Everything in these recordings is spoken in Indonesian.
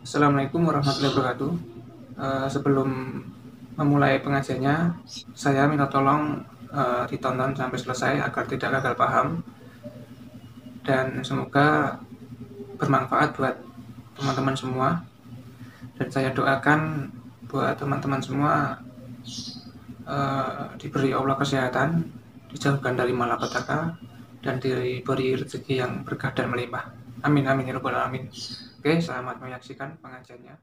Assalamualaikum warahmatullahi wabarakatuh. Sebelum memulai pengajiannya, saya minta tolong ditonton sampai selesai agar tidak gagal paham dan semoga bermanfaat buat teman-teman semua. Dan saya doakan buat teman-teman semua diberi Allah kesehatan, dijauhkan dari malapetaka, dan diberi rezeki yang berkah dan melimpah. Amin amin ya rabbal alamin. Oke, selamat menyaksikan pengajiannya.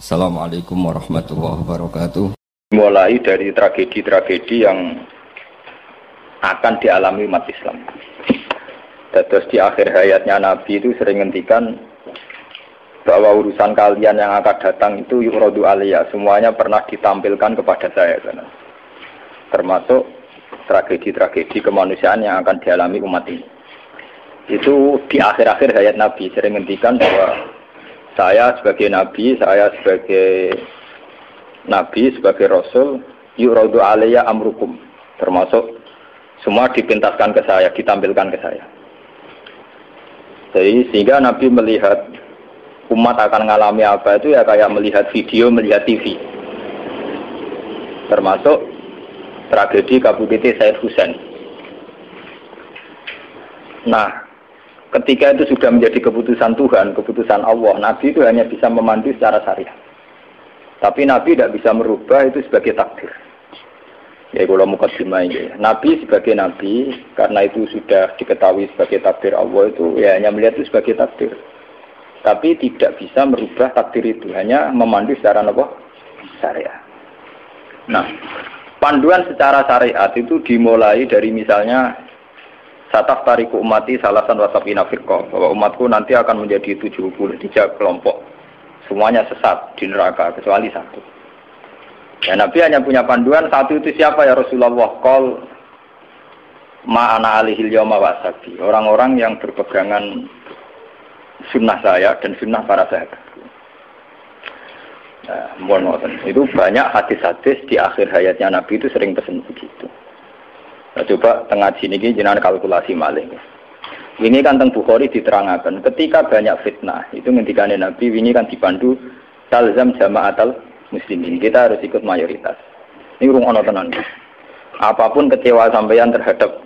Assalamualaikum warahmatullahi wabarakatuh. Mulai dari tragedi-tragedi yang akan dialami umat Islam. Terus di akhir hayatnya Nabi itu sering ngendikan bahwa urusan kalian yang akan datang itu yu'radu aliyah, semuanya pernah ditampilkan kepada saya. Termasuk tragedi-tragedi kemanusiaan yang akan dialami umat ini. Itu di akhir-akhir hayat Nabi sering ngendikan bahwa saya sebagai Nabi, sebagai Rasul, yu'radu aliyah amrukum, termasuk semua dipintaskan ke saya, ditampilkan ke saya. Jadi sehingga Nabi melihat umat akan mengalami apa itu ya kayak melihat video, melihat TV. Termasuk tragedi Kabukiti Said Husain. Nah, ketika itu sudah menjadi keputusan Tuhan, keputusan Allah, Nabi itu hanya bisa memandu secara syariat. Tapi Nabi tidak bisa merubah itu sebagai takdir. Ya kalau mukadimah ini, Nabi sebagai Nabi, karena itu sudah diketahui sebagai takdir Allah itu, ya hanya melihat itu sebagai takdir. Tapi tidak bisa merubah takdir itu, hanya memandu secara syariat. Nah, panduan secara syariat itu dimulai dari misalnya Sataf tariku umati salasan wasabina firqah, bahwa umatku nanti akan menjadi 73 kelompok. Semuanya sesat di neraka kecuali satu. Ya Nabi hanya punya panduan satu, itu siapa ya Rasulullah? Qol ma'ana alihil yawma wasabi. Orang-orang yang berpegangan sunnah saya dan sunnah para sahabat. Nah, itu banyak hadis-hadis di akhir hayatnya Nabi itu sering pesan begitu. Nah, coba tengah sini jenengan kalkulasi malih. Ini kan teng Bukhari diterangkan ketika banyak fitnah itu ngendikane Nabi ini kan dipandu talzam jama'atal muslimin, kita harus ikut mayoritas. Ini rungono tenan. Apapun kecewa sampeyan terhadap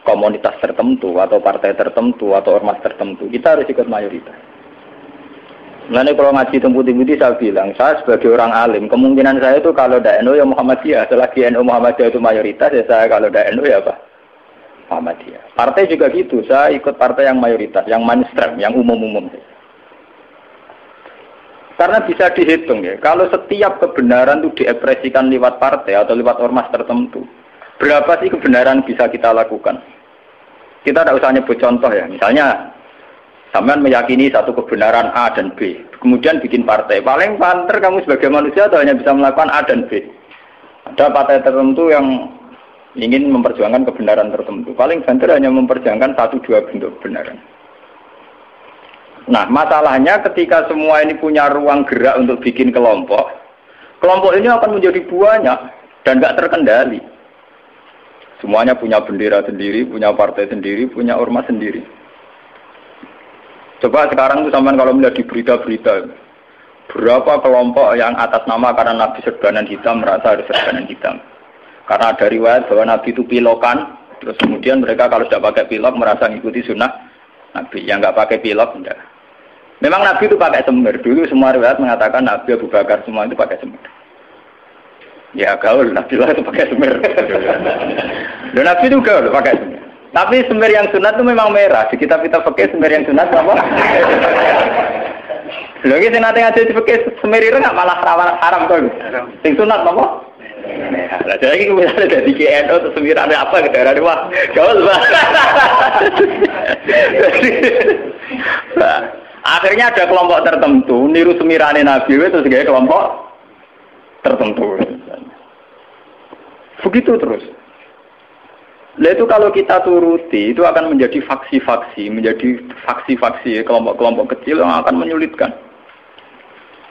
komunitas tertentu atau partai tertentu atau ormas tertentu, kita harus ikut mayoritas. Nanti kalau ngaji temputi-temputi saya bilang, saya sebagai orang alim, kemungkinan saya itu kalau tidak NU ya Muhammadiyah, selagi NU Muhammadiyah itu mayoritas, ya saya kalau tidak NU ya apa? Muhammadiyah. Partai juga gitu, saya ikut partai yang mayoritas, yang mainstream, yang umum-umum. Karena bisa dihitung ya, kalau setiap kebenaran itu diekspresikan lewat partai atau lewat ormas tertentu, berapa sih kebenaran bisa kita lakukan? Kita tidak usah nyebut contoh ya, misalnya sampean meyakini satu kebenaran A dan B, kemudian bikin partai. Paling panter kamu sebagai manusia atau hanya bisa melakukan A dan B. Ada partai tertentu yang ingin memperjuangkan kebenaran tertentu. Paling banter hanya memperjuangkan satu dua bentuk kebenaran. Nah, masalahnya ketika semua ini punya ruang gerak untuk bikin kelompok, kelompok ini akan menjadi banyak dan nggak terkendali. Semuanya punya bendera sendiri, punya partai sendiri, punya ormas sendiri. Coba sekarang tuh sampean kalau melihat di berita-berita, berapa kelompok yang atas nama karena Nabi serbanan hitam merasa harus serbanan hitam. Karena ada riwayat bahwa Nabi itu pilokan, terus kemudian mereka kalau sudah pakai pilok merasa mengikuti sunnah Nabi. Yang nggak pakai pilok enggak. Memang Nabi itu pakai semir. Dulu semua riwayat mengatakan Nabi Abu Bakar semua itu pakai semir. Ya gaul, Nabi lah itu pakai semir. Dan Nabi itu gaul pakai semir. Tapi semir yang sunat itu memang merah. Di kitab-kitab fikih semir yang sunat apa? Lagi sing nate ngaji fikih semir itu enggak malah haram to. Sing sunat apa? Merah. Lah jadi misalnya dari KNO atau semirane apa ke daerah wah, gaul Pak. Akhirnya ada kelompok tertentu niru semirane Nabi itu sebagai kelompok tertentu. Begitu terus. Nah itu kalau kita turuti itu akan menjadi faksi-faksi, kelompok-kelompok kecil yang akan menyulitkan.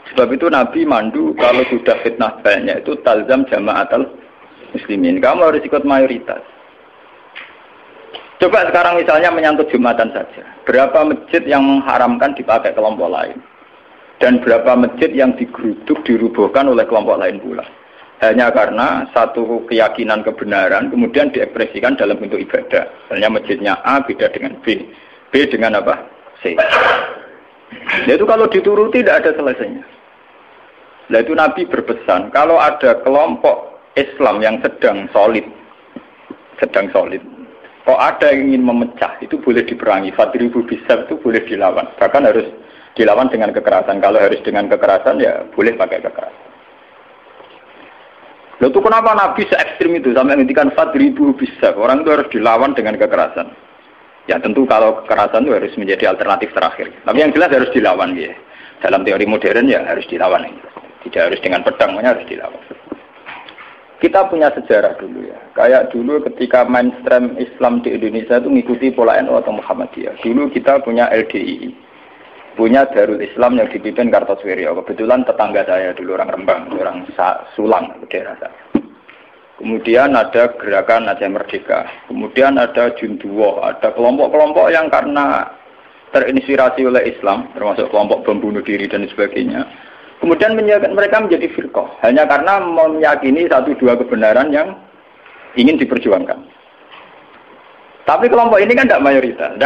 Sebab itu Nabi mandu kalau sudah fitnah banyak itu talzam jama'atul muslimin. Kamu harus ikut mayoritas. Coba sekarang misalnya menyangkut Jumatan saja. Berapa masjid yang mengharamkan dipakai kelompok lain? Dan berapa masjid yang digeruduk, dirubuhkan oleh kelompok lain pula. Hanya karena satu keyakinan kebenaran kemudian diekspresikan dalam bentuk ibadah. Misalnya masjidnya A beda dengan B, B dengan apa? C. Nah, itu kalau dituruti tidak ada selesainya. Nah, itu Nabi berpesan, kalau ada kelompok Islam yang sedang solid, kok ada yang ingin memecah, itu boleh diperangi. Fadribu bisab itu boleh dilawan. Bahkan harus dilawan dengan kekerasan. Kalau harus dengan kekerasan, ya boleh pakai kekerasan. Lalu itu kenapa Nabi se-ekstrim itu sampai menghentikan fadribu bisab? Orang itu harus dilawan dengan kekerasan. Ya tentu kalau kekerasan itu harus menjadi alternatif terakhir. Tapi yang jelas harus dilawan ya. Dalam teori modern ya harus dilawan. Tidak harus dengan pedang, harus dilawan. Kita punya sejarah dulu ya. Kayak dulu ketika mainstream Islam di Indonesia itu mengikuti pola NU atau Muhammadiyah. Dulu kita punya LDII. Punya Darul Islam yang dipimpin Kartosuwiryo. Kebetulan tetangga saya dulu orang Rembang, orang Sulang, daerah saya. Kemudian ada gerakan Aceh Merdeka. Kemudian ada Junduwo, ada kelompok-kelompok yang karena terinspirasi oleh Islam, termasuk kelompok bom bunuh diri dan sebagainya. Kemudian mereka menjadi firqah hanya karena meyakini satu dua kebenaran yang ingin diperjuangkan. Tapi kelompok ini kan tidak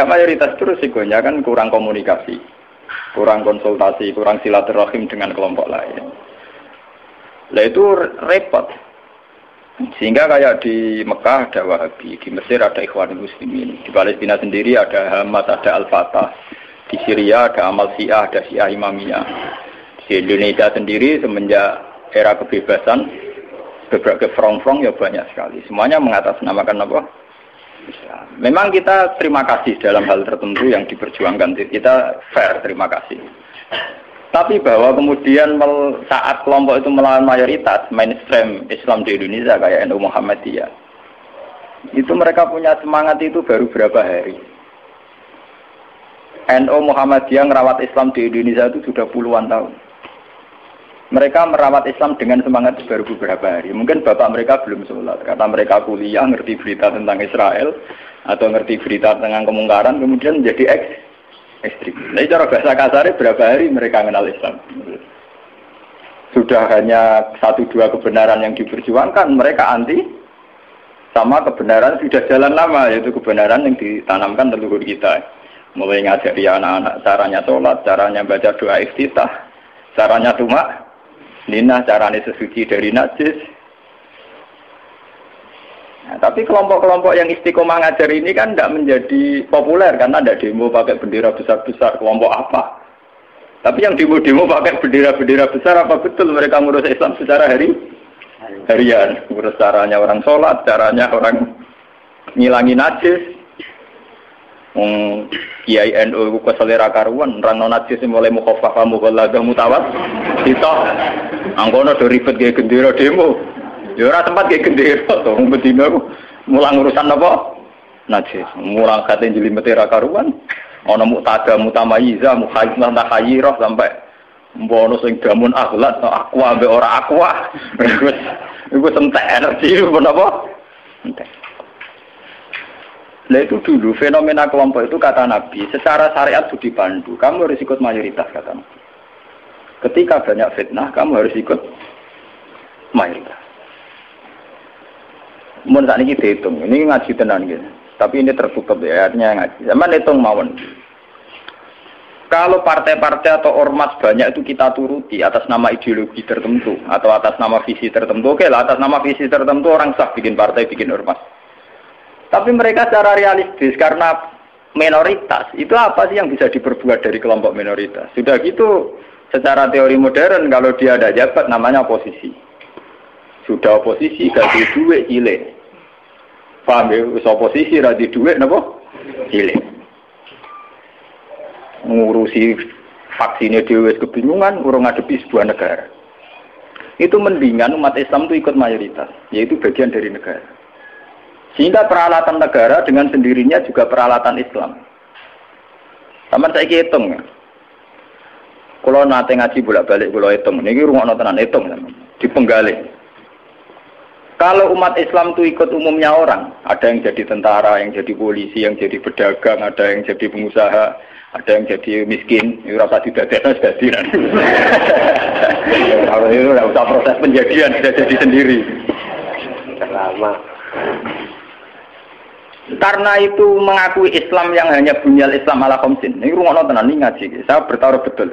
mayoritas terus risikonya kan kurang komunikasi, kurang konsultasi, kurang silaturahim dengan kelompok lain. Nah itu repot. Sehingga kayak di Mekah ada Wahabi, di Mesir ada Ikhwanul Muslimin, di Palestina sendiri ada Hamas, ada Al-Fatah, di Syria ada Amal Syiah, ada Syiah Imamiyah. Di Indonesia sendiri semenjak era kebebasan beberapa front-front ya banyak sekali. Semuanya mengatasnamakan apa? Islam. Memang kita terima kasih dalam hal tertentu yang diperjuangkan. Kita fair, terima kasih. Tapi bahwa kemudian saat kelompok itu melawan mayoritas mainstream Islam di Indonesia kayak NU Muhammadiyah, itu mereka punya semangat itu baru berapa hari. NU Muhammadiyah merawat Islam di Indonesia itu sudah puluhan tahun. Mereka merawat Islam dengan semangat baru beberapa hari. Mungkin bapak mereka belum sholat karena mereka kuliah, ngerti berita tentang Israel atau ngerti berita tentang kemungkaran, kemudian menjadi ekstrim. Nah, cara bahasa kasarnya berapa hari mereka mengenal Islam. Sudah hanya satu dua kebenaran yang diperjuangkan, mereka anti sama kebenaran sudah jalan lama, yaitu kebenaran yang ditanamkan leluhur kita. Mulai ngajari anak-anak caranya sholat, caranya baca doa iftitah, caranya tumak Nina, caranya sesuci dari najis. Nah, tapi kelompok-kelompok yang istiqomah ngajar ini kan tidak menjadi populer karena ada demo pakai bendera besar-besar. Kelompok apa? Tapi yang demo-demo pakai bendera-bendera besar, apa betul mereka ngurus Islam secara harian? Ngurus caranya orang sholat, caranya orang ngilangi najis. Kiai NU ku selera karuan orang non najis mulai mukhafafah mughalladah mutawat kita angkono do ribet ge gendera demo ya ora tempat ge gendera to bedina mulang urusan apa najis mulang kate jlimete ra karuan ana muktada mutamayiza mukhayyizah takhayyirah sampai mbono sing damun akhlak aku ambek ora akwa iku entek energi menapa entek. Nah itu dulu fenomena kelompok itu kata Nabi secara syariat sudah dipandu, kamu harus ikut mayoritas kata Nabi. Ketika banyak fitnah kamu harus ikut mayoritas. Mun saat ini dihitung, ini ngaji tenan gitu. Tapi ini tertutup ya, artinya ngaji. Zaman hitung mawon. Kalau partai-partai atau ormas banyak itu kita turuti atas nama ideologi tertentu atau atas nama visi tertentu, oke lah atas nama visi tertentu orang sah bikin partai, bikin ormas. Tapi mereka secara realistis karena minoritas, itu apa sih yang bisa diperbuat dari kelompok minoritas? Sudah gitu, secara teori modern kalau dia ada jabat namanya oposisi. Sudah oposisi gak di duit cilik. Paham ya? Oposisi ra di duit napa? Cilik. Ngurusi vaksinnya dhewe kebingungan urung ngadepi sebuah negara. Itu mendingan umat Islam itu ikut mayoritas, yaitu bagian dari negara. Sehingga peralatan negara dengan sendirinya juga peralatan Islam. Sama saya hitung ya. Kalau nanti ngaji bolak-balik kalau hitung, ini rumah tenan hitung dipenggali. Kalau umat Islam itu ikut umumnya orang, ada yang jadi tentara, yang jadi polisi, yang jadi pedagang, ada yang jadi pengusaha, Ada yang jadi miskin, itu rasa didadekno jadi. Kalau itu enggak usah proses penjadian, sudah jadi sendiri. Lama. Karena itu mengakui Islam yang hanya bunyal Islam ala khamsin. Ini rungokno tenan iki ngaji. Saya bertaruh betul.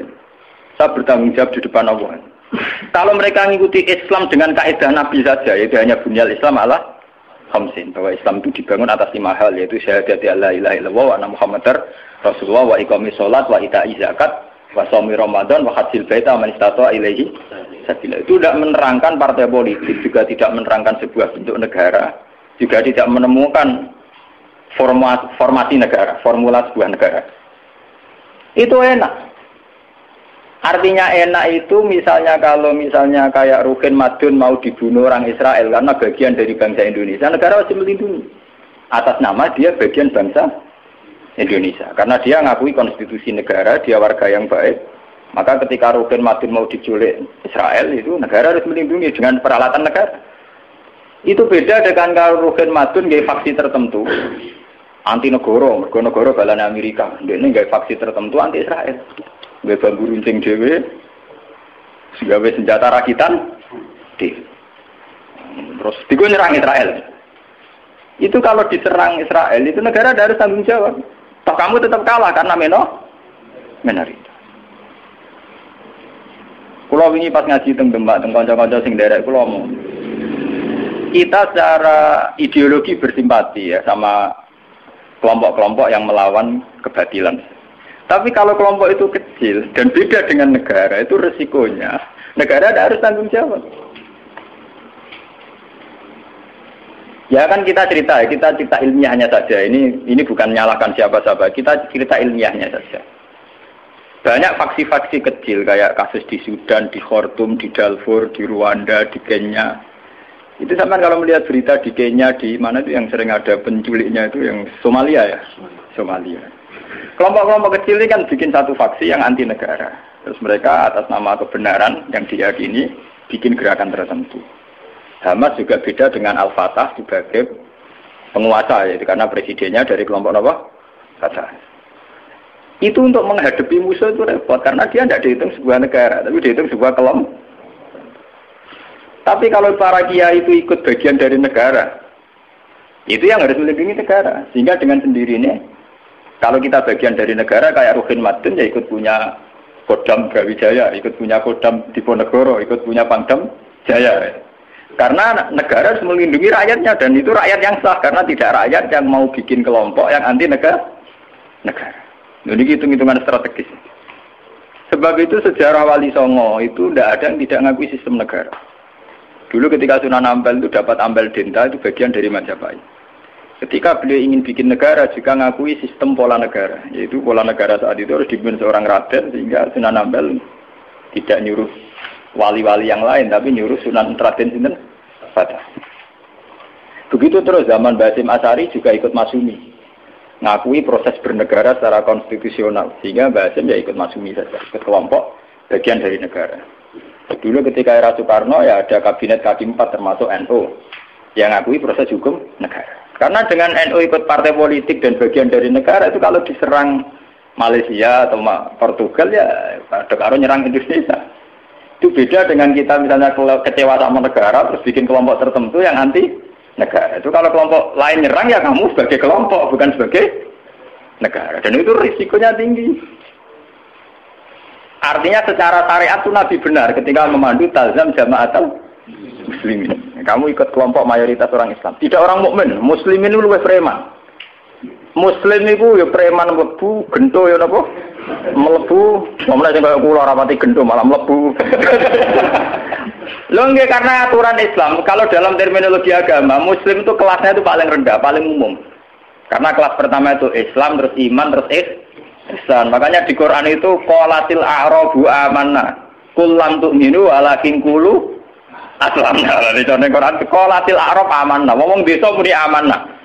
Saya bertanggung jawab di depan Allah. Kalau mereka mengikuti Islam dengan kaidah Nabi saja, yaitu hanya bunyal Islam ala khamsin, bahwa Islam itu dibangun atas 5 hal, yaitu syahadat la ilaha illallah wa anna muhammadar rasulullah wa iqamis shalat wa ita'iz zakat wa shaumi ramadan wa hajjil baita man istata'a ilaihi sabila. Itu tidak menerangkan partai politik, juga tidak menerangkan sebuah bentuk negara, juga tidak menemukan formasi negara, formula sebuah negara. Itu enak. Artinya enak itu misalnya kalau misalnya kayak Rukin Madun mau dibunuh orang Israel karena bagian dari bangsa Indonesia, negara wajib melindungi atas nama dia bagian bangsa Indonesia. Karena dia ngakui konstitusi negara, dia warga yang baik. Maka ketika Rukin Madun mau diculik Israel, itu negara harus melindungi dengan peralatan negara. Itu beda dengan kalau Rukin Madun gaya faksi tertentu, anti negara, negara balane Amerika. Dia ini gaya faksi tertentu anti Israel. Gaya bambu runcing dewe, gawe senjata rakitan, terus tiga nyerang Israel. Itu kalau diserang Israel, itu negara harus tanggung jawab. Toh kamu tetap kalah karena minoritas. Kulo wingi pas ngaji teng Demak, teng kanca-kanca sing derek kulo omong. Kita secara ideologi bersimpati ya sama kelompok-kelompok yang melawan kebatilan. Tapi kalau kelompok itu kecil dan beda dengan negara, itu resikonya negara harus tanggung jawab. Ya kan kita cerita ilmiahnya saja. Ini bukan menyalahkan siapa-siapa. Kita cerita ilmiahnya saja. Banyak faksi-faksi kecil kayak kasus di Sudan, di Khartoum, di Darfur, di Rwanda, di Kenya. Itu sama kalau melihat berita di Kenya, di mana itu yang sering ada penculiknya itu yang Somalia ya, Somalia. Kelompok-kelompok kecil ini kan bikin satu faksi yang anti negara. Terus mereka atas nama kebenaran yang diyakini bikin gerakan tertentu. Hamas juga beda dengan Al-Fatah sebagai penguasa, yaitu karena presidennya dari kelompok apa? Fatah. Itu untuk menghadapi musuh itu repot, karena dia tidak dihitung sebuah negara, tapi dihitung sebuah kelompok. Tapi kalau para kiai itu ikut bagian dari negara, itu yang harus melindungi negara. Sehingga dengan sendirinya, kalau kita bagian dari negara kayak Rukin Madun ya ikut punya Kodam Brawijaya, ikut punya Kodam Diponegoro, ikut punya Pangdam Jaya. Karena negara harus melindungi rakyatnya dan itu rakyat yang sah karena tidak rakyat yang mau bikin kelompok yang anti negara. Jadi hitung-hitungan strategis. Sebab itu sejarah Wali Songo itu tidak ada yang tidak ngakui sistem negara. Dulu ketika Sunan Ampel itu dapat Ampel Denta itu bagian dari Majapahit. Ketika beliau ingin bikin negara juga ngakui sistem pola negara, yaitu pola negara saat itu harus dipimpin seorang raden sehingga Sunan Ampel tidak nyuruh wali-wali yang lain tapi nyuruh Sunan Raden sinten Fatah. Begitu terus zaman Basim Asari juga ikut Masumi, ngakui proses bernegara secara konstitusional sehingga Basim ya ikut Masumi saja, ikut kelompok bagian dari negara. Dulu ketika era Soekarno ya ada kabinet K4 termasuk NU yang ngakui proses hukum negara. Karena dengan NU ikut partai politik dan bagian dari negara itu kalau diserang Malaysia atau Portugal ya ada karo nyerang Indonesia. Itu beda dengan kita misalnya kecewa sama negara terus bikin kelompok tertentu yang anti negara. Itu kalau kelompok lain nyerang ya kamu sebagai kelompok bukan sebagai negara. Dan itu risikonya tinggi. Artinya secara syariat itu Nabi benar ketika memandu talzam jama'atul muslimin. Kamu ikut kelompok mayoritas orang Islam. Tidak orang mukmin. Muslimin itu lebih preman. Muslim itu ya preman mlebu, gento ya napa? Mlebu, momene sing kaya kula rapati gento malah mlebu. Lho nggih karena aturan Islam, kalau dalam terminologi agama, muslim itu kelasnya itu paling rendah, paling umum. Karena kelas pertama itu Islam, terus iman, terus ihsan. Makanya di Quran itu qalatil a'rabu amanna. Qul lam tu'minu walakin qulu aslamna. Di Quran qalatil a'rab amanna. Wong desa muni amanna.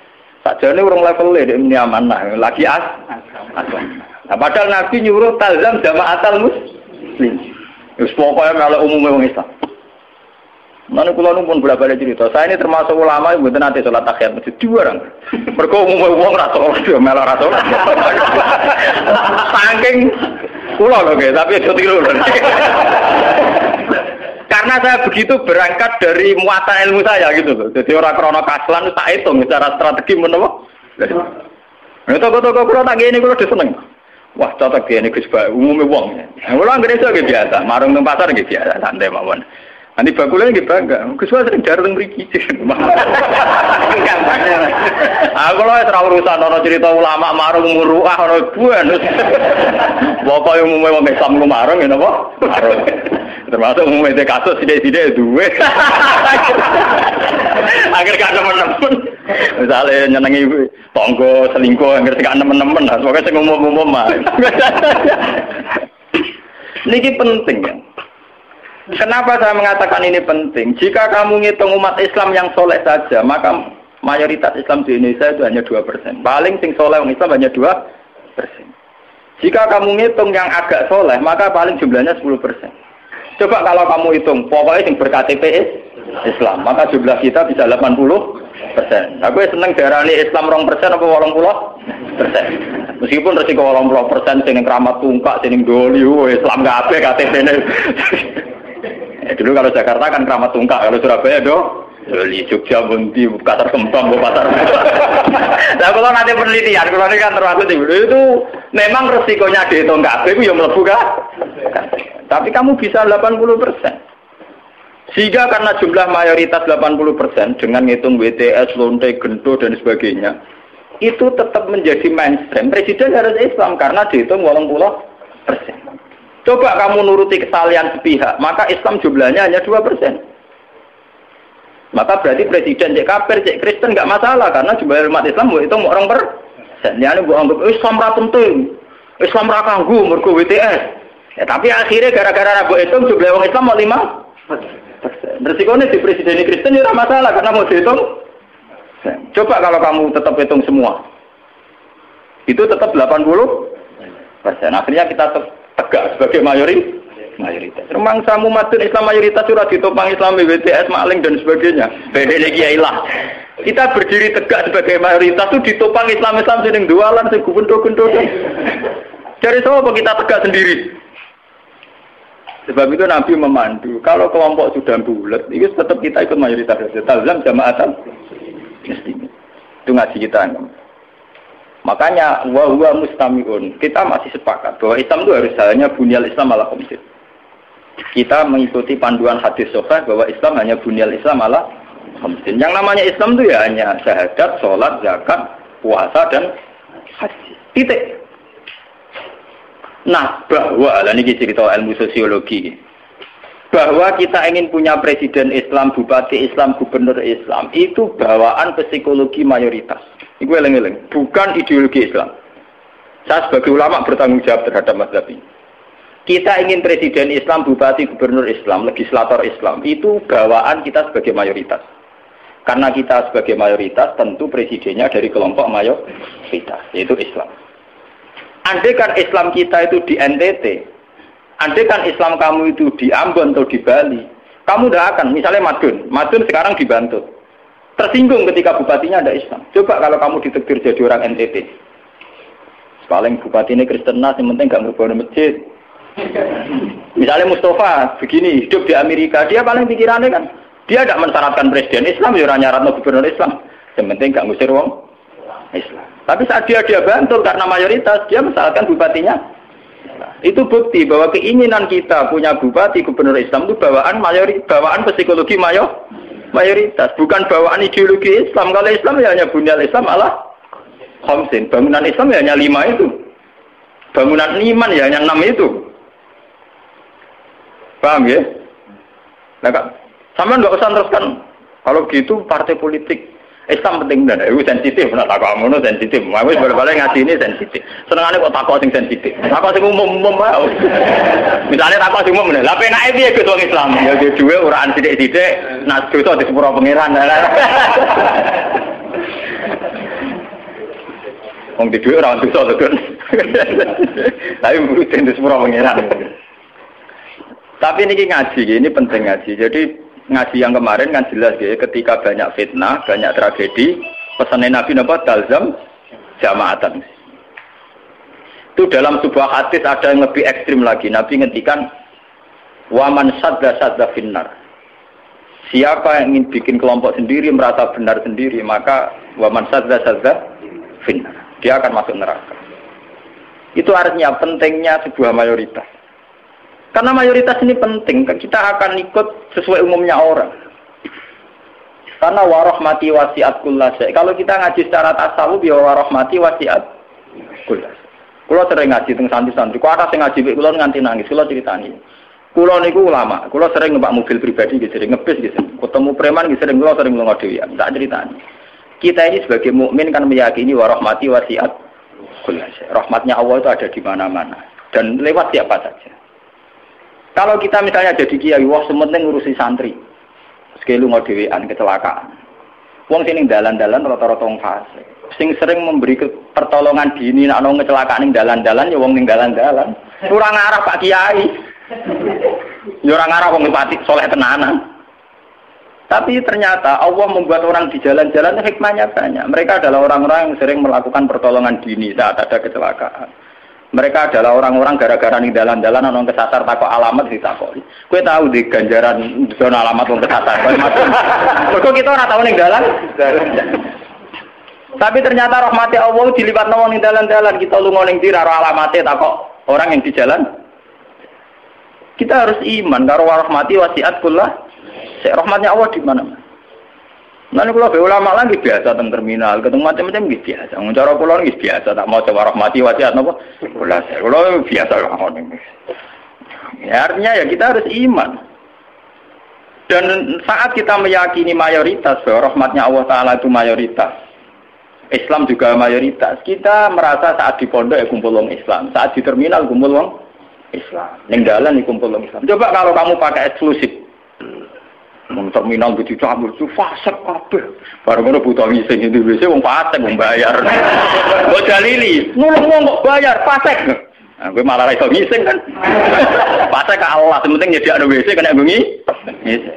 Sajane urung level e muni amanah, lagi aslam. Nah, padahal Nabi nyuruh talzam jama'atul muslim. Wis pokoke melok umume wong Islam. Nanti kula pun bolak-balik cerita. Saya ini termasuk ulama yang mboten nate salat tahiyat masjid dua orang. Mergo wong ra salat yo melok ra salat. Saking kula lho nggih, tapi aja tiru lho. Karena saya begitu berangkat dari muatan ilmu saya gitu loh. Jadi orang krono kaslan tak hitung secara strategi menapa. Nah, toko-toko kula tak ngene kula diseneng. Wah, cocok ngene Gus Ba, umume wong. Kula anggere iso nggih biasa, marung nang pasar nggih biasa, santai mawon. Nanti bakule nggih bangga. Gus Ba sering jarang mriki. Aku lho ora urusan ana cerita ulama marung muruah ora buan. Bapak yang umume wong Islam ku marung ya napa? Marung. Termasuk umume kasus sithik-sithik duwe. Akhir gak nemen-nemen. Misale nyenengi tangga selingkuh akhir gak nemen-nemen, pokoke sing umum-umum mah. Niki penting ya. Kenapa saya mengatakan ini penting? Jika kamu ngitung umat Islam yang soleh saja, maka mayoritas Islam di Indonesia itu hanya 2%. Paling sing soleh orang Islam hanya 2%. Jika kamu ngitung yang agak soleh, maka paling jumlahnya 10%. Coba kalau kamu hitung, pokoknya yang ber-KTP Islam, maka jumlah kita bisa 80%. Aku seneng darani Islam 2% apa 80%. Meskipun resiko 80% sing keramat tungkak, sing doli, Islam kabeh KTP-ne. Dulu kalau Jakarta kan keramat tungkak, kalau Surabaya doli, Jogja, Bunti, Pasar Kembang, Pasar. Nah, kalau nanti penelitian, kalau ini kan termasuk itu memang resikonya dihitung kabeh itu yang mlebu kan. Tapi kamu bisa 80%. Sehingga karena jumlah mayoritas 80% dengan ngitung WTS, lonte, gento dan sebagainya, itu tetap menjadi mainstream. Presiden harus Islam karena dihitung 80%. Coba kamu nuruti kesalahan sepihak, maka Islam jumlahnya hanya 2%. Maka berarti presiden cek kafir, cek Kristen nggak masalah karena jumlah umat Islam itu mau orang persen. Yani buat anggap Islam ra penting, Islam ra kanggo mergo WTS. Ya, tapi akhirnya gara-gara rabu itu jumlah orang Islam mau 5%. Resikonya di presiden Kristen itu masalah karena mau dihitung. Coba kalau kamu tetap hitung semua, itu tetap 80%. Akhirnya kita tegak sebagai mayoritas. Remangsa umat Islam mayoritas sudah ditopang Islam, WTS, maling dan sebagainya. Bedanya kiai lah. Kita berdiri tegak sebagai mayoritas itu ditopang Islam sing jualan, sing gubendo-gendo. Jadi apa kita tegak sendiri? Sebab itu Nabi memandu. Kalau kelompok sudah bulat, itu tetap kita ikut mayoritas. Dalam jamaatan muslimin. Itu ngaji kita. Makanya wa huwa mustami'un. Kita masih sepakat bahwa Islam itu harus hanya bunyal Islam ala khamsin. Kita mengikuti panduan hadis sahih bahwa Islam hanya bunyal Islam ala khamsin. Yang namanya Islam itu ya hanya syahadat, sholat, zakat, puasa dan haji. Titik. Nah, bahwa ini cerita ilmu sosiologi. Bahwa kita ingin punya presiden Islam, bupati Islam, gubernur Islam, itu bawaan psikologi mayoritas. Itu eleng-eleng, bukan ideologi Islam. Saya sebagai ulama bertanggung jawab terhadap mazhab ini. Kita ingin presiden Islam, bupati, gubernur Islam, legislator Islam, itu bawaan kita sebagai mayoritas. Karena kita sebagai mayoritas, tentu presidennya dari kelompok mayoritas, yaitu Islam. Andai kan Islam kita itu di NTT, andai kan Islam kamu itu di Ambon atau di Bali, kamu tidak akan, misalnya Madun sekarang di Bantul. Tersinggung ketika bupatinya ada Islam. Coba kalau kamu ditegur jadi orang NTT. Paling bupati ini Kristen, yang penting gak merubah masjid. Misalnya Mustafa begini, hidup di Amerika, dia paling pikirannya kan, dia tidak mensyaratkan presiden Islam, ya nyaratno gubernur Islam. Yang penting gak ngusir wong Islam. Tapi saat dia Bantul karena mayoritas, dia mensyaratkan bupatinya. Itu bukti bahwa keinginan kita punya bupati gubernur Islam itu bawaan psikologi mayoritas, bukan bawaan ideologi Islam. Kalau Islam ya hanya bunyal Islam ala khamsin. Bangunan Islam ya hanya 5 itu. Bangunan iman ya hanya 6 itu. Paham ya? Nah, sama nggak usah teruskan. Kalau gitu partai politik Islam penting dan itu sensitif. Nah, takut kamu sensitif. Aku bolak-balik ngaji ini sensitif. Senengannya kok takut sing sensitif. Takut sing umum mau. Misalnya takut sing umum. Lah penake piye Gus wong Islam? Ya duwe uraan sithik-sithik, nak dosa di sepuro pangeran. Wong di duwe ora dosa to, Gus. Tapi mesti di sepuro pangeran. Tapi ini ngaji, ini penting ngaji. Jadi ngaji yang kemarin kan jelas ya, ketika banyak fitnah, banyak tragedi, pesan Nabi napa talzam jamaatan. Itu dalam sebuah hadis ada yang lebih ekstrim lagi. Nabi ngendikan waman sadda finnar. Siapa yang ingin bikin kelompok sendiri, merasa benar sendiri, maka waman sadda finnar. Dia akan masuk neraka. Itu artinya pentingnya sebuah mayoritas. Karena mayoritas ini penting, kita akan ikut sesuai umumnya orang. Karena warahmati wasiat kullasya. Kalau kita ngaji secara tasawuf, ya warahmati wasiat kullasya. Kulo sering ngaji teng santri-santri. Kulo ada sing ngaji mek kulo nganti nangis. Kulo critani. Kulo niku ulama. Kulo sering numpak mobil pribadi gitu, sering ngebis gitu. Ketemu preman gitu sering kulo sering lunga dhewean. Tak critani. Kita ini sebagai mukmin kan meyakini warahmati wasiat kullasya. Rahmatnya Allah itu ada di mana-mana dan lewat siapa saja. Kalau kita misalnya jadi kiai, wah sementing ngurusi santri. Sekali lunga dhewean kecelakaan. Wong sing ning dalan-dalan rata-rata wong fasik. Sing sering memberi pertolongan dini nek ana kecelakaan ning dalan-dalan ya wong ning dalan-dalan. Ora ngarah Pak Kiai. Ya ora ngarah wong pati saleh tenanan. Tapi ternyata Allah membuat orang di jalan-jalan hikmahnya banyak. Mereka adalah orang-orang yang sering melakukan pertolongan dini saat ada kecelakaan. Mereka adalah orang-orang gara-gara ning dalan-dalan ana kesasar takok alamat ditakoki. Kowe tahu di ganjaran zona alamat wong kesasar. Kok kita ora tahu ning dalan? Tapi ternyata rahmati Allah dilipat nang ning dalan-dalan, kita lunga ning ndi ora alamate takok orang yang di jalan. Kita harus iman karo rahmati wasiat kullah. Rahmatnya Allah di mana? Nanti kalau be ulama lagi biasa teng terminal, ketemu macam-macam gitu biasa. Cara kula nggih biasa, tak mau coba rahmati wasiat napa? Kula biasa lah. Ya artinya ya kita harus iman. Dan saat kita meyakini mayoritas bahwa rahmatnya Allah Ta'ala itu mayoritas, Islam juga mayoritas, kita merasa saat di pondok ya kumpul wong Islam, saat di terminal kumpul wong Islam, ning dalan kumpul wong Islam. Coba kalau kamu pakai eksklusif, terminal begitu cabut itu fasik kabeh. Bareng ngono butuh ngising itu biasa wong fasik wong bayar. Kok dalili, nulung wong kok bayar fasik. Nah, gue malah iso ngising kan. Fasik ka Allah, penting nyediakno WC kena bengi.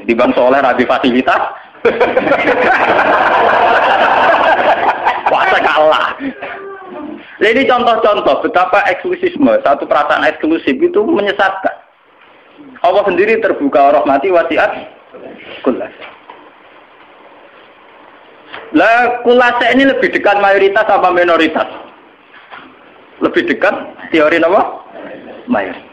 Di bang soleh rabi fasilitas. Fasik ka Allah. Jadi contoh-contoh betapa eksklusisme, satu perasaan eksklusif itu menyesatkan. Allah sendiri terbuka rahmati wasiat kullas. Lah kullas ini lebih dekat mayoritas apa minoritas? Lebih dekat teori apa? Mayoritas.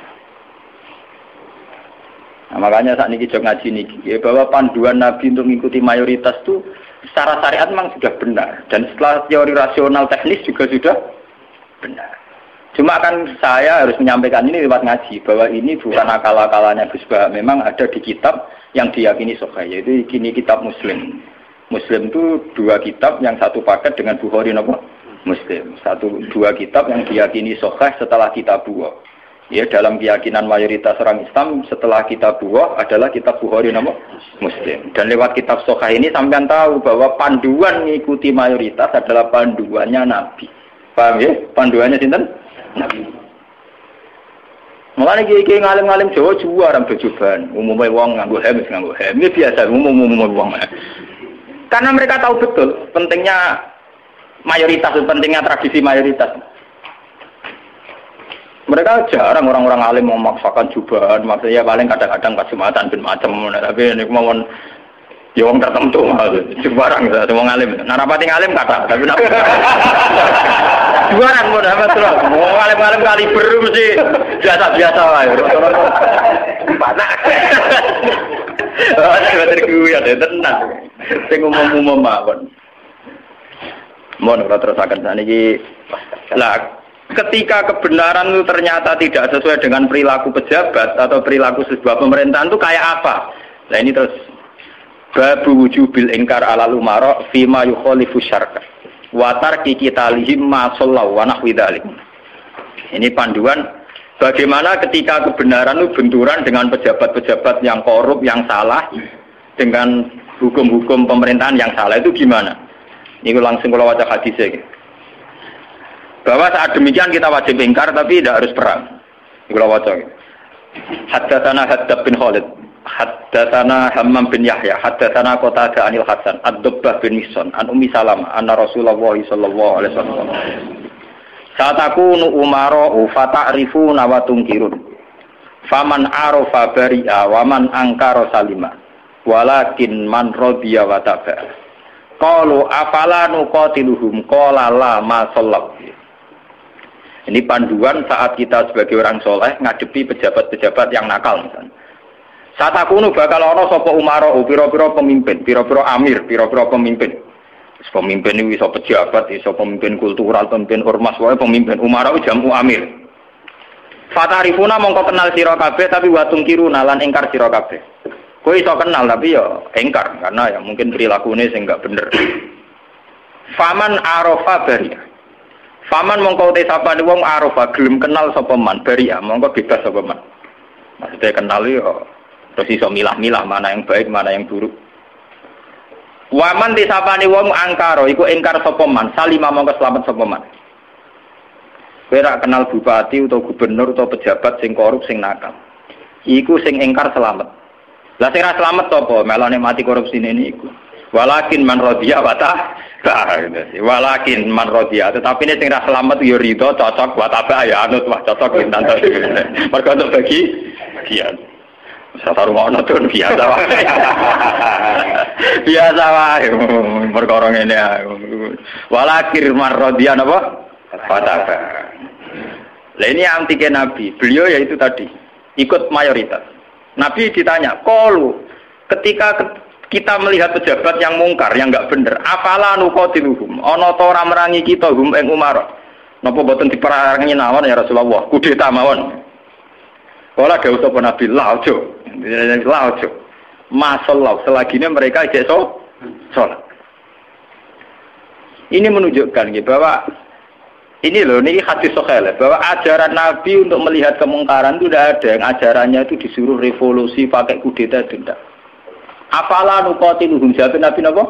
Nah, makanya saat ini kita ngaji ini bahwa panduan Nabi untuk mengikuti mayoritas itu secara syariat memang sudah benar dan setelah teori rasional teknis juga sudah benar. Cuma kan saya harus menyampaikan ini lewat ngaji bahwa ini bukan akal-akalannya Gus Bah, memang ada di kitab yang diyakini sahih, yaitu kini kitab Muslim. Muslim itu dua kitab, yang satu paket dengan Bukhari napa? Muslim. Dua kitab yang diyakini sahih setelah kitab Bukhari. Ya, dalam keyakinan mayoritas orang Islam setelah kitab Bukhari adalah kitab Bukhari napa? Muslim. Dan lewat kitab sahih ini sampean tahu bahwa panduan mengikuti mayoritas adalah panduannya Nabi. Paham ya? Panduannya sinten? Nabi. Mulane iki ngalim-ngalim Jawa juara bejuban, umumnya wong nganggo hem. Ini biasa umum wong. Karena mereka tahu betul pentingnya mayoritas, pentingnya tradisi mayoritas. Mereka jarang orang-orang alim memaksakan jubahan, maksudnya paling kadang-kadang pas Jumatan ben macam, tapi nek mawon ya wong tertentu jubaran semua alim. Narapati alim kata, tapi nak jubaran mau dapat terus. Wong alim-alim kaliber mesti biasa-biasa wae. Panak. Oh, bener kuwi ya tenan. Sing umum-umum mawon. Mohon ora terusaken saniki. Lah ketika kebenaran itu ternyata tidak sesuai dengan perilaku pejabat atau perilaku sebuah pemerintahan itu kayak apa? Nah ini terus babu wujubil ingkar alal umara fima yukhalifu syar'a wa tarki qitalihim ma sallallahu wa nahwi dzalik. Ini panduan bagaimana ketika kebenaran itu benturan dengan pejabat-pejabat yang korup, yang salah, dengan hukum-hukum pemerintahan yang salah itu gimana? Ini langsung kalau baca hadisnya gitu. Bahwa saat demikian kita wajib ingkar tapi tidak harus perang. Kalau baca gitu. Haddatsana Haddad bin Khalid Haddatsana Hammam bin Yahya, haddatsana Qatadah anil Hasan, Ad-Dubbah bin Mihsan, an Ummi Salamah, anna Rasulullah sallallahu alaihi wasallam. Saat aku nu umara fata'rifuna wa tunkirun. Faman arafa bari'a wa man angkara salima. Walakin man radiya wa taba'a. Qalu afala nuqatiluhum qala la ma sallallahu. Ini panduan saat kita sebagai orang soleh ngadepi pejabat-pejabat yang nakal misalnya. Saat aku nu bakal ana sapa umara, pira-pira pemimpin, pira-pira amir, pira-pira pemimpin. Pemimpin iki iso pejabat, iso pemimpin kultural, pemimpin ormas, wae pemimpin umara jamu amir. Fatarifuna mongko kenal sira kabeh tapi watung kiruna lan ingkar sira kabeh. Kowe iso kenal tapi ya ingkar karena ya mungkin prilakune sing enggak bener. Faman arafa bari. Faman mongko te sapane wong arafa gelem kenal sapa man bari mongko bebas sapa man. Maksudnya kenal ya terus iso milah-milah mana yang baik, mana yang buruk. Waman disapani wong angkara iku ingkar sapa man, salima mongko slamet sapa man. Kowe ra kenal bupati utawa gubernur utawa pejabat sing korup sing nakal. Iku sing ingkar slamet. Lah sing ra slamet sapa? Melane mati korupsine niku. Walakin man radiya wa ta. Walakin man radiya, tetapi nek sing ra slamet ya rido cocok wa ta ya anut wah cocok pinten. Mergo untuk bagi bagian. Satu rumah nonton biasa wae. Biasa wae perkara ngene ae. Walakir marrodian apa? Fataba. Lah ini antike Nabi. Beliau yaitu tadi ikut mayoritas. Nabi ditanya, "Qalu ketika kita melihat pejabat yang mungkar, yang enggak bener, afala nuqatiluhum? Ana ta ora merangi kita hum ing umara? Napa boten diperangi mawon ya Rasulullah? Kudeta mawon." Kala dawuh sapa Nabi, "La ojo." Ojo. Masallah selagine mereka ijek salat. Ini menunjukkan bahwa ini loh, ini hadis sahih bahwa ajaran Nabi untuk melihat kemungkaran itu tidak ada yang ajarannya itu disuruh revolusi pakai kudeta itu tidak. Apalah nuqatiluhum, jawab Nabi napa?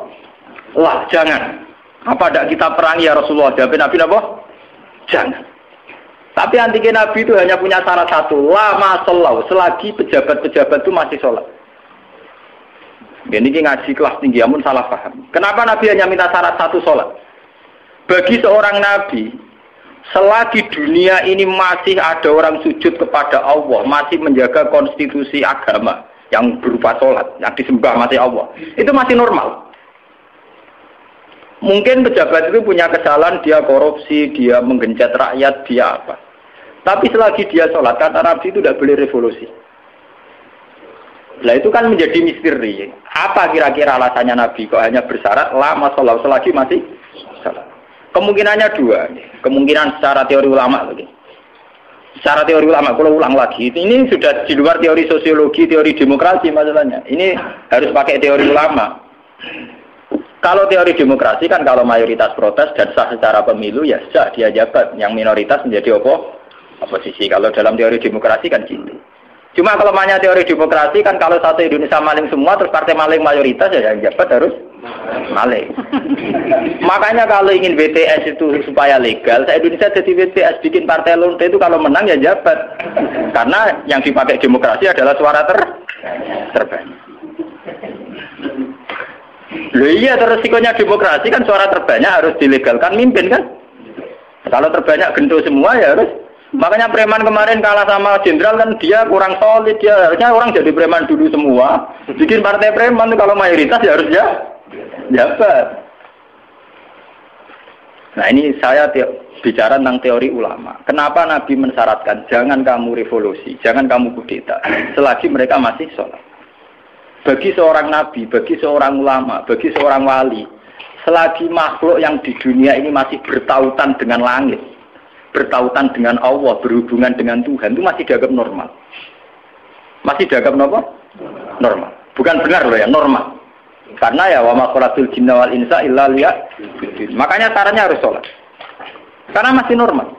Lah jangan. Apa tidak kita perangi ya Rasulullah? Jawab Nabi napa? Jangan. Tapi antike Nabi itu hanya punya syarat satu, lama sholat, selagi pejabat-pejabat itu masih sholat. Ini ngaji kelas tinggi, amun salah paham. Kenapa Nabi hanya minta syarat satu sholat? Bagi seorang Nabi, selagi dunia ini masih ada orang sujud kepada Allah, masih menjaga konstitusi agama yang berupa sholat, yang disembah masih Allah, itu masih normal. Mungkin pejabat itu punya kesalahan, dia korupsi, dia menggencet rakyat, dia apa. Tapi selagi dia sholat, kata Nabi itu tidak boleh revolusi. Nah itu kan menjadi misteri. Apa kira-kira alasannya Nabi kok hanya bersyarat lama sholat selagi masih sholat? Kemungkinannya dua. Kemungkinan secara teori ulama lagi. Secara teori ulama, kalau ulang lagi, ini sudah di luar teori sosiologi, teori demokrasi masalahnya. Ini harus pakai teori ulama. Kalau teori demokrasi kan kalau mayoritas protes dan sah secara pemilu ya sah dia jabat, yang minoritas menjadi oposisi. Kalau dalam teori demokrasi kan gitu. Cuma kalau banyak teori demokrasi kan kalau satu Indonesia maling semua terus partai maling mayoritas ya yang jabat harus maling. Makanya kalau ingin BTS itu supaya legal, Indonesia jadi BTS bikin partai lonte itu kalau menang ya jabat. Karena yang dipakai demokrasi adalah suara terbanyak. Loh iya, resikonya demokrasi kan suara terbanyak harus dilegalkan mimpin kan. Kalau terbanyak gento semua ya harus. Makanya preman kemarin kalah sama jenderal kan dia kurang solid, ya harusnya orang jadi preman dulu semua. Bikin partai preman kalau mayoritas ya harus jabat. Nah ini saya bicara tentang teori ulama. Kenapa Nabi mensyaratkan jangan kamu revolusi, jangan kamu kudeta selagi mereka masih sholat. Bagi seorang nabi, bagi seorang ulama, bagi seorang wali, selagi makhluk yang di dunia ini masih bertautan dengan langit, bertautan dengan Allah, berhubungan dengan Tuhan, itu masih dianggap normal. Masih dianggap apa? Normal. Bukan benar loh ya, normal. Karena ya wa ma khalaqtul jinna wal insa illa liya'budun. Makanya caranya harus sholat. Karena masih normal.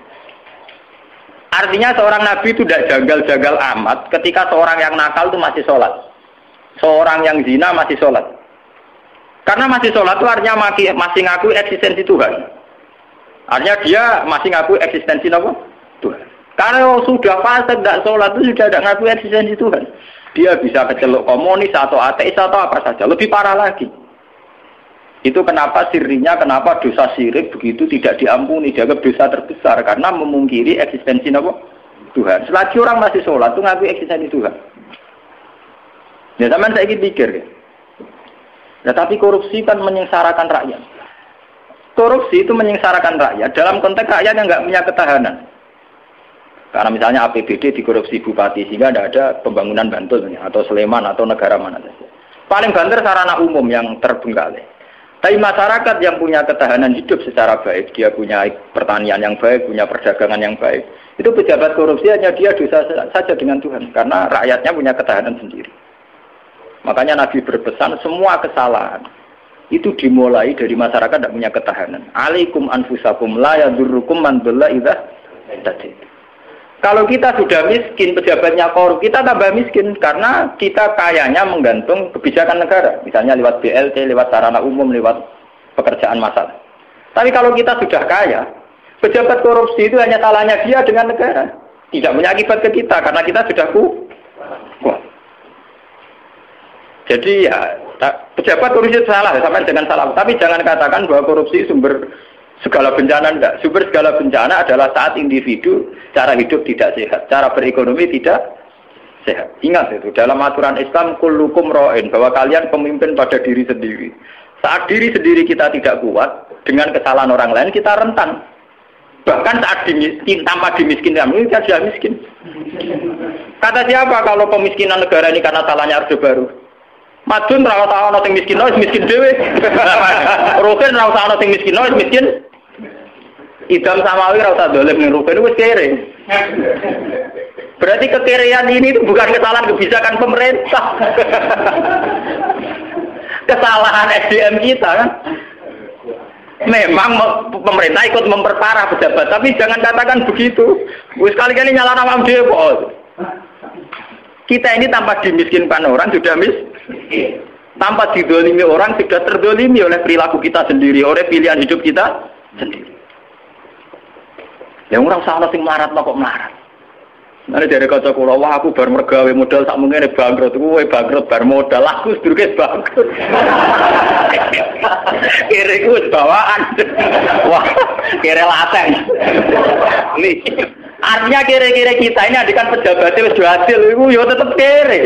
Artinya seorang nabi itu tidak jagal-jagal amat ketika seorang yang nakal itu masih sholat. Seorang yang zina masih sholat. Karena masih sholat itu artinya masih ngaku eksistensi Tuhan. Artinya dia masih ngaku eksistensi apa? Tuhan. Kalau sudah fasik tidak sholat itu sudah tidak ngaku eksistensi Tuhan. Dia bisa keceluk komunis atau ateis atau apa saja. Lebih parah lagi. Itu kenapa sirinya, kenapa dosa syirik begitu tidak diampuni. Dianggap dosa terbesar karena memungkiri eksistensi Tuhan. Selagi orang masih sholat itu ngakui eksistensi Tuhan. Ya teman saya pikir ya. Nah, tapi korupsi kan menyengsarakan rakyat. Korupsi itu menyengsarakan rakyat dalam konteks rakyat yang nggak punya ketahanan. Karena misalnya APBD dikorupsi bupati sehingga tidak ada pembangunan Bantul atau Sleman atau negara mana saja. Paling banter sarana umum yang terbengkalai. Tapi masyarakat yang punya ketahanan hidup secara baik, dia punya pertanian yang baik, punya perdagangan yang baik. Itu pejabat korupsi hanya dia dosa saja dengan Tuhan karena rakyatnya punya ketahanan sendiri. Makanya Nabi berpesan semua kesalahan itu dimulai dari masyarakat tidak punya ketahanan. Alaikum anfusakum la yadurrukum man dhalla idza tadait. Kalau kita sudah miskin, pejabatnya korup, kita tambah miskin karena kita kayanya menggantung kebijakan negara. Misalnya lewat BLT, lewat sarana umum, lewat pekerjaan massal. Tapi kalau kita sudah kaya, pejabat korupsi itu hanya salahnya dia dengan negara. Tidak punya akibat ke kita karena kita sudah kuat. Jadi ya, pejabat korupsi itu salah, sampai dengan salah. Tapi jangan katakan bahwa korupsi sumber segala bencana, enggak. Sumber segala bencana adalah saat individu cara hidup tidak sehat, cara berekonomi tidak sehat. Ingat itu, dalam aturan Islam, kullukum ra'in, bahwa kalian pemimpin pada diri sendiri. Saat diri sendiri kita tidak kuat, dengan kesalahan orang lain kita rentan. Bahkan saat tanpa dimiskinkan, kita sudah miskin. Kata siapa kalau pemiskinan negara ini karena salahnya Orde Baru? Madun ra usah ana sing miskin, miskin dhewe. Rugen ra usah ana sing miskin, miskin. Idam Samawi ra usah dolim ning rugen wis kere. Berarti kekerean ini itu bukan kesalahan kebijakan pemerintah. Kesalahan SDM kita kan. Memang pemerintah ikut memperparah pejabat, tapi jangan katakan begitu. Wis kali-kali nyalahno awake dhewe kok. Kita ini tanpa dimiskinkan orang sudah tanpa didolimi orang sudah terdolimi oleh perilaku kita sendiri, oleh pilihan hidup kita sendiri. Yang orang salah sing melarat kok melarat. Nanti dari kaca kula, wah aku bar mergawe modal sak mungkin bangkrut, kowe bangkrut bar modal, aku sedurunge bangkrut. Kere ku bawaan. Wah, kere lateng. Nih. Artinya kira-kira kita ini adikan pejabatnya wis hasil itu ya tetap kere.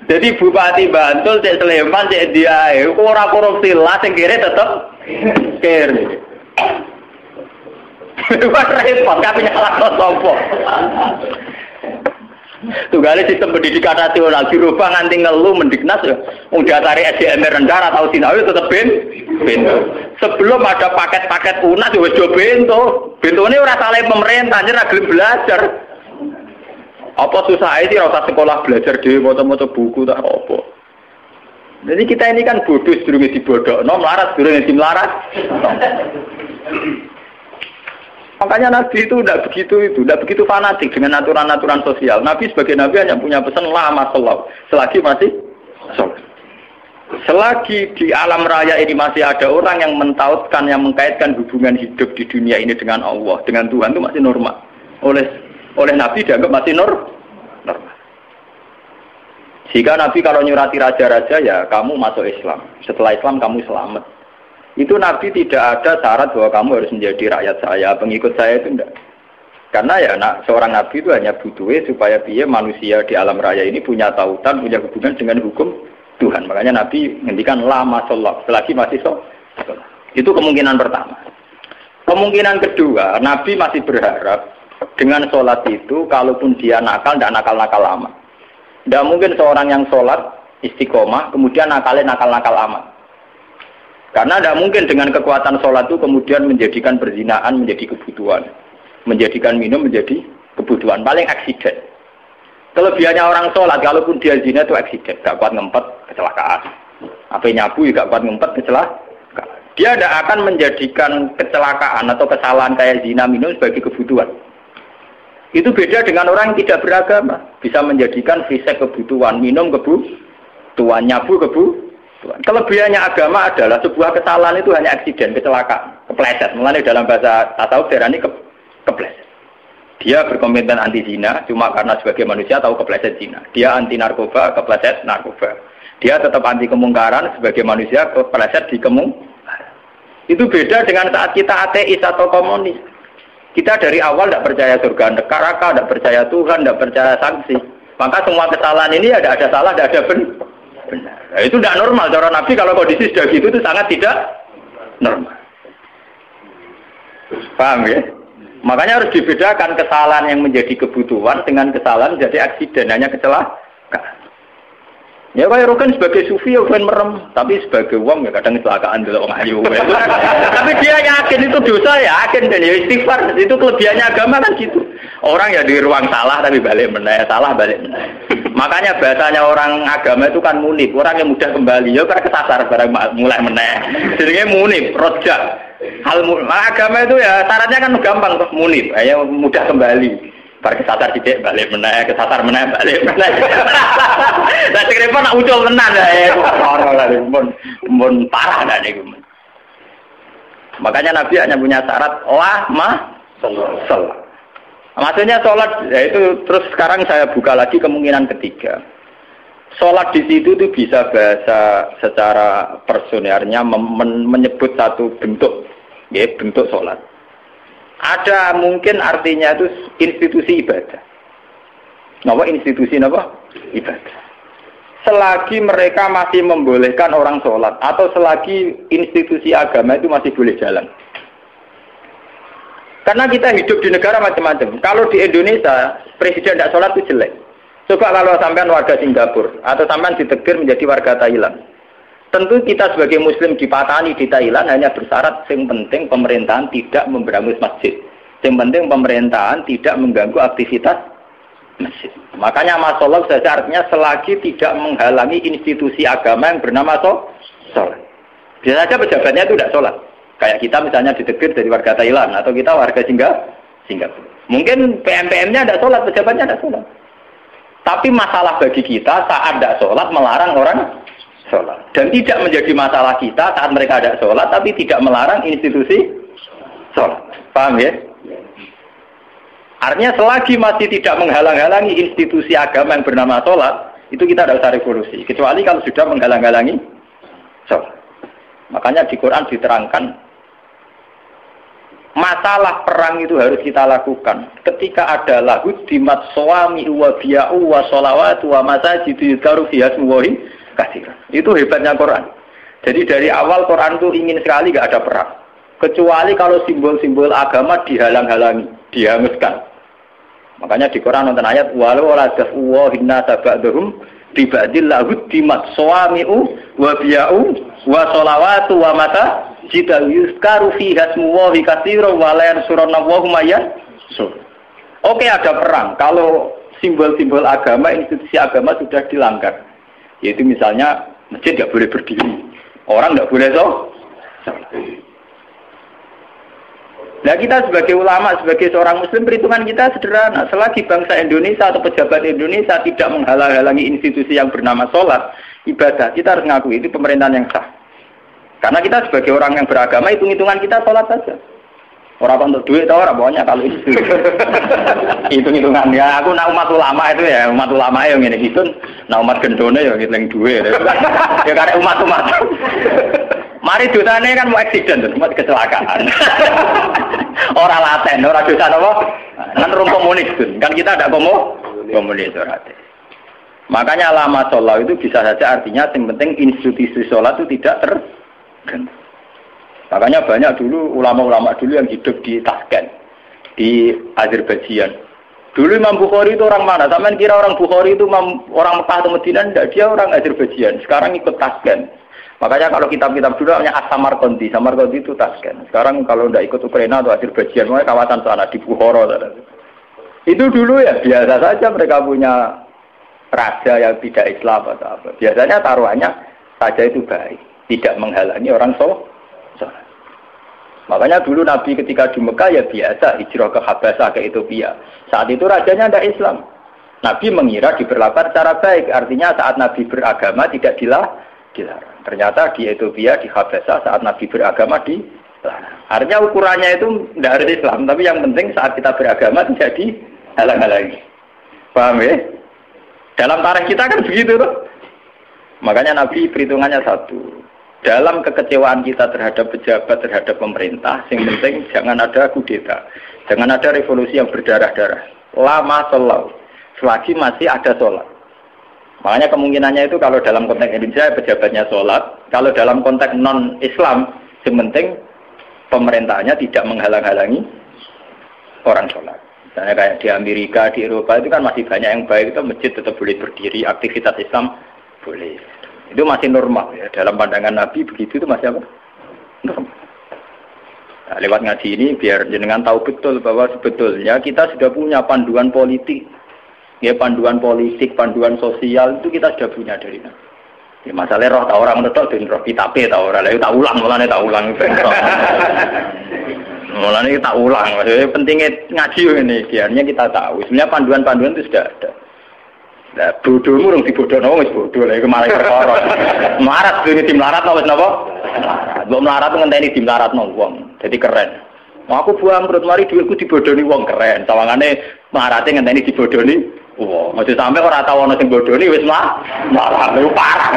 Jadi Bupati Bantul, Cek Sleman, Cek Diae, orang korupsi lah, yang kere tetap kere. Wah repot, tapi nyala sopo. Tunggalnya sistem pendidikan nasional dirubah nganti ngeluh mendiknas ya. Udah tarik SDM rendah atau sinawi tetap bento. Sebelum ada paket-paket UNAS ya wis do bento. Bentone ora salah pemerintah, ora gelem belajar. Apa susah sih ora usah sekolah belajar dhewe maca-maca buku tak apa. Jadi kita ini kan bodoh sedurunge dibodhokno, melarat sedurunge dimelarat. Makanya Nabi itu tidak begitu fanatik dengan aturan-aturan sosial. Nabi sebagai Nabi hanya punya pesan lama selagi masih sholat. Selagi di alam raya ini masih ada orang yang mentautkan, yang mengkaitkan hubungan hidup di dunia ini dengan Allah, dengan Tuhan itu masih normal. Oleh Nabi dianggap masih normal. Jika Nabi kalau nyurati raja-raja ya kamu masuk Islam. Setelah Islam kamu selamat. Itu Nabi tidak ada syarat bahwa kamu harus menjadi rakyat saya, pengikut saya itu enggak. Karena ya seorang Nabi itu hanya butuhnya supaya dia manusia di alam raya ini punya tautan, punya hubungan dengan hukum Tuhan. Makanya Nabi ngendikan lama sholat, selagi masih sholat. Itu kemungkinan pertama. Kemungkinan kedua, Nabi masih berharap dengan sholat itu, kalaupun dia nakal, tidak nakal-nakal lama. Tidak mungkin seorang yang sholat istiqomah, kemudian nakalnya nakal-nakal amat. Karena tidak mungkin dengan kekuatan sholat itu kemudian menjadikan perzinaan menjadi kebutuhan. Menjadikan minum menjadi kebutuhan. Paling aksiden. Kelebihannya orang sholat, kalaupun dia zina itu aksiden. Gak kuat ngempet, kecelakaan. Apa nyabu, gak kuat ngempet, kecelakaan. Dia tidak akan menjadikan kecelakaan atau kesalahan kayak zina minum sebagai kebutuhan. Itu beda dengan orang yang tidak beragama. Bisa menjadikan fisik kebutuhan, minum kebutuhan, nyabu kebutuhan. Kelebihannya agama adalah sebuah kesalahan itu hanya aksiden, kecelakaan, kepleset. Mulanya dalam bahasa tasawuf darani kepleset. Dia berkomitmen anti zina, cuma karena sebagai manusia tahu kepleset zina. Dia anti narkoba, kepleset narkoba. Dia tetap anti kemungkaran, sebagai manusia kepleset di kemungkaran. Itu beda dengan saat kita ateis atau komunis. Kita dari awal tidak percaya surga neraka, tidak percaya Tuhan, tidak percaya sanksi. Maka semua kesalahan ini ada salah, ada benar. Nah, itu tidak normal. Cara Nabi kalau kondisi sudah gitu itu sangat tidak normal. Paham ya? Makanya harus dibedakan kesalahan yang menjadi kebutuhan dengan kesalahan menjadi aksiden, hanya kecelakaan. Ya kayak Rokan sebagai sufi ya bukan merem, tapi sebagai wong ya kadang kecelakaan dulu orang ayu. Tapi dia yakin itu dosa, yakin dan ya istighfar. Itu kelebihannya agama kan gitu. Orang ya di ruang salah tapi balik meneh, salah balik meneh. Makanya bahasanya orang agama itu kan munib, orang yang mudah kembali. Ya karena kesasar barang mulai meneh. Jadinya munib, rojak. Agama itu ya syaratnya kan gampang tuh munib, ya mudah kembali. Bar kesasar dicek balik meneh, kesasar meneh balik meneh. Lah cekrepon nak ucul tenan ya. Ora lah mun parah dah niku. Makanya Nabi hanya punya syarat salat. Maksudnya sholat, ya itu terus sekarang saya buka lagi kemungkinan ketiga. Sholat di situ tuh bisa bahasa secara personernya menyebut satu bentuk, ya bentuk sholat. Ada mungkin artinya itu institusi ibadah. Napa institusi napa? Ibadah. Selagi mereka masih membolehkan orang sholat atau selagi institusi agama itu masih boleh jalan. Karena kita hidup di negara macam-macam. Kalau di Indonesia, presiden tidak sholat itu jelek. Coba kalau sampean warga Singapura, atau sampean ditegur menjadi warga Thailand. Tentu kita sebagai muslim dipatani di Thailand hanya bersyarat yang penting pemerintahan tidak memberangus masjid. Yang penting pemerintahan tidak mengganggu aktivitas masjid. Makanya masalah saja artinya selagi tidak menghalangi institusi agama yang bernama sholat. Biasa saja pejabatnya itu tidak sholat. Kayak kita misalnya ditegur dari warga Thailand atau kita warga Singapura. Mungkin PM-PM-nya tidak sholat, pejabatnya tidak sholat. Tapi masalah bagi kita saat tidak sholat melarang orang sholat. Dan tidak menjadi masalah kita saat mereka tidak sholat, tapi tidak melarang institusi sholat. Paham ya? Artinya selagi masih tidak menghalang-halangi institusi agama yang bernama sholat, itu kita tidak usah revolusi. Kecuali kalau sudah menghalang-halangi sholat. Makanya di Quran diterangkan, masalah perang itu harus kita lakukan ketika ada lahu dimat suami wa biya'u wa sholawatu wa masajidu yudkaru fiha smuwahi katsiran. Itu hebatnya Quran. Jadi dari awal Quran itu ingin sekali gak ada perang, kecuali kalau simbol-simbol agama dihalang-halangi, dihanguskan. Makanya di Quran nonton ayat walau la dafu hinna sabadhum bibadil lahu dimat suami wa biya'u wa sholawatu wa mata jika yuskaru fiha smuwahi katsiran wa la yansurunallahi mayyan. Oke, ada perang kalau simbol-simbol agama, institusi agama sudah dilanggar. Yaitu misalnya masjid tidak boleh berdiri, orang tidak boleh sholat. Nah kita sebagai ulama, sebagai seorang muslim, perhitungan kita sederhana. Selagi bangsa Indonesia atau pejabat Indonesia tidak menghalang-halangi institusi yang bernama sholat, ibadah, kita harus ngakui itu pemerintahan yang sah. Karena kita sebagai orang yang beragama, hitung-hitungan kita sholat saja. Orang untuk duit atau orang pokoknya kalau itu hitung-hitungan ya. Aku nak umat ulama itu ya, umat ulama yang ini gitu. Nah umat gendone ya ngitung duit. Ya karena umat. Mari dosane kan mau eksiden, cuma kecelakaan. Orang laten, orang dosa apa? Kan rum komunis kan kita ada komunis ora. Makanya lama sholat itu bisa saja artinya yang penting institusi sholat itu tidak terganggu. Makanya banyak dulu ulama-ulama dulu yang hidup di Tashkent, di Azerbaijan. Dulu Imam Bukhari itu orang mana? Sampean kira orang Bukhari itu orang Mekah atau Madinah? Tidak, dia orang Azerbaijan. Sekarang ikut Tashkent. Makanya kalau kitab-kitab dulu namanya As-Samarqandi. Samarqandi itu Tashkent. Sekarang kalau tidak ikut Ukraina atau Azerbaijan, makanya kawasan sana di Bukhara. Itu dulu ya biasa saja mereka punya raja yang tidak Islam atau apa. Biasanya taruhannya saja itu baik, tidak menghalangi orang sholat. Makanya dulu Nabi ketika di Mekah ya biasa hijrah ke Habasah ke Ethiopia. Saat itu rajanya tidak Islam. Nabi mengira diperlakukan secara baik. Artinya saat Nabi beragama tidak dilarang. Ternyata di Ethiopia, di Habasah saat Nabi beragama dilarang. Artinya ukurannya itu tidak harus Islam, tapi yang penting saat kita beragama tidak dihalang-halangi. Paham ya? Dalam tarikh kita kan begitu tuh. Makanya Nabi perhitungannya satu. Dalam kekecewaan kita terhadap pejabat, terhadap pemerintah, yang penting jangan ada kudeta, jangan ada revolusi yang berdarah-darah. Lama sholat, selagi masih ada sholat. Makanya kemungkinannya itu kalau dalam konteks Indonesia pejabatnya sholat, kalau dalam konteks non-Islam, yang penting pemerintahnya tidak menghalang-halangi orang sholat. Misalnya kayak di Amerika, di Eropa itu kan masih banyak yang baik, itu masjid tetap boleh berdiri, aktivitas Islam boleh. Itu masih normal ya. Dalam pandangan Nabi begitu itu masih apa? Normal. Nah, lewat ngaji ini biar jenengan tahu betul bahwa sebetulnya kita sudah punya panduan politik. Ya, panduan politik, panduan sosial itu kita sudah punya dari Nabi. Ya, masalahnya roh tak orang menurut dan roh kitabe tak orang lain tak ulang, mulanya tak ulang. Mulanya kita ulang. Maksudnya pentingnya ngaji ini biarnya kita tahu. Sebenarnya panduan-panduan itu sudah ada. Nah, bodohmu orang dibodohno wis bodoh lha iku malah perkara. Melarat dene di melarat wis napa? Mbok melarat ngenteni di melaratno wong. Dadi keren. Aku buang perut mari dhuwitku dibodohi wong keren. Sawangane melarate ngenteni dibodohi wong. Aja sampe ora tau ana sing bodohi wis melarat. Lha parah.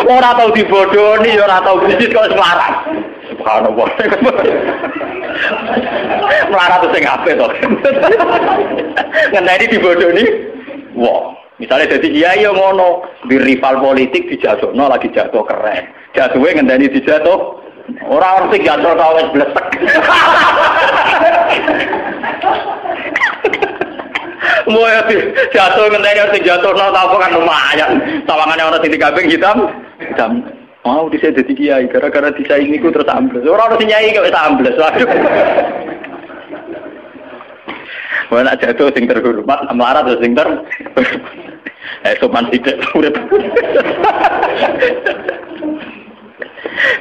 Ora tau dibodohi, ora tau bisnis kok wis melarat. Subhanallah. Melarat sing apik to. Ngenteni dibodohi wah, misalnya jadi kiai yang ngono, di rival politik dijatuhno lagi jatuh keren. Jatuhnya ngenteni dijatuh. Orang sing jatuh tau wis blesek. Moyo jatuh ngenteni sing jatuhno tau kan lumayan. Tawangane ana sing dikambing hitam. Mau dhisik dadi kiai gara-gara disaingi ku terus ambles. Ora ono sing nyai kok wis ambles. Wah nak jatuh sing terhormat, melarat terus sing sopan sithik urip.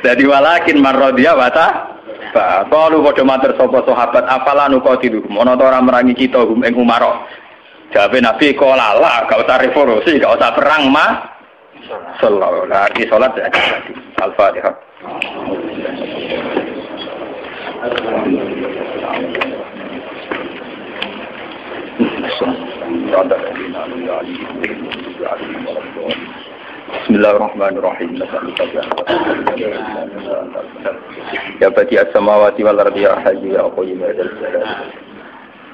Dadi walakin marradiya wata qalu padha matur sapa sahabat afala nuqatiluhum ana ta ora merangi kita ing Umar. Jawabe Nabi qala la gak usah revolusi, gak usah perang sallallahu alaihi salat aja. Al-Fatihah. Bismillahirrahmanirrahim. Ya badi as-samawati wal ardi ya hayyu ya qayyum ya dzal jalali.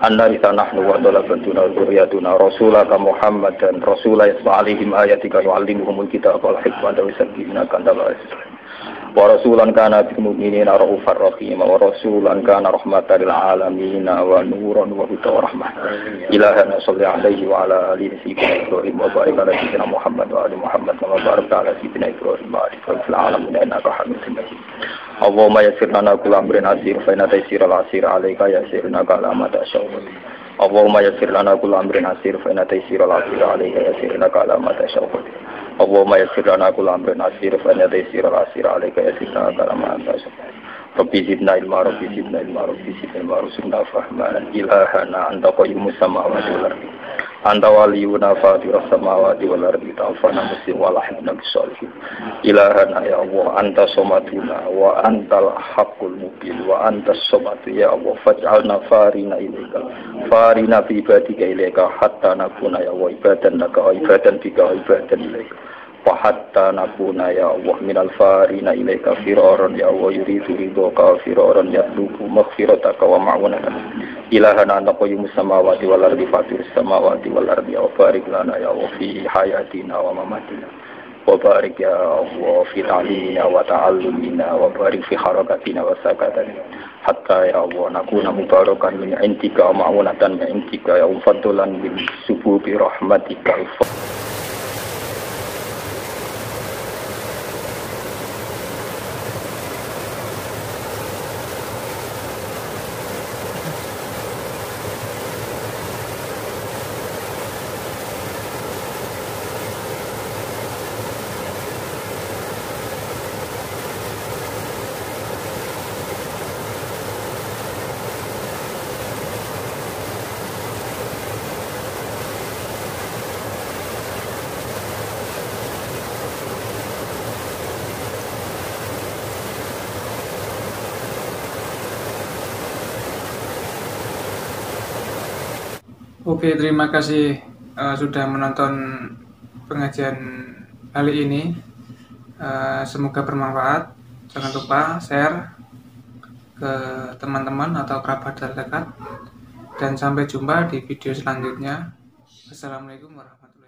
Anna nahnu wa dalabatuna dzurriyyatuna rasulaka Muhammad dan rasulullah yasma'alihim ayatika yu'allimuhumul kitaba wal hikmata wa yuzakkihim kanta wa rasulan kana bil mu'minina raufar rahim wa rasulan kana rahmatan lil alamin wa nuran wa hudan wa rahmah ilahana shalli alaihi wa ala alihi Ibrahim wa barik ala sayyidina Muhammad wa ali Muhammad wa barik ala sayyidina Ibrahim wa ali fil alamin innaka hamidum majid. Allahumma yassir lana kull amrin asir fa inna taysira al asir alayka yassirna kala ma tashawwur. Allahumma yassir lana kull amrin asir fa inna taysira al asir alayka yassirna kala ma tashawwur. Allahumma yassir lana kull amrin asir fa inna taysira al asir alayka yassirna kala ma tashawwur. Rabbi zidna ilma rabbi zidna ilma rabbi zidna ilma rusuna fahman ilahana anta qayyumus samawati wal ardi anta waliyuna fatiras samawati wal ardi ta'afana muslim wa lahibna bisalihin ilahana ya Allah anta somatuna wa antal haqqul mubin wa antas somatu ya Allah faj'alna farina ilaika farina fi ibadika ilaika hatta nakuna ya Allah ibadan laka wa ibadan bika wa ibadan ilaika wa hatta nakuna ya Allah minal farina ilaika firaran ya Allah yuridu ridhoka firaran yatlubu maghfirataka wa ma'unaka ilahana anta qayyumus samawati wal ardi fatirus samawati wal ardi wa barik lana ya Allah fi hayatina wa mamatina wa barik ya Allah fi ta'limina wa ta'allumina wa barik fi harakatina wa sakatina hatta ya Allah nakuna mubarakan min intika wa ma'unatan min intika ya fadlan min sububi rahmatika Oke, terima kasih sudah menonton pengajian kali ini. Semoga bermanfaat. Jangan lupa share ke teman-teman atau kerabat terdekat. Dan sampai jumpa di video selanjutnya. Assalamualaikum warahmatullahi wabarakatuh.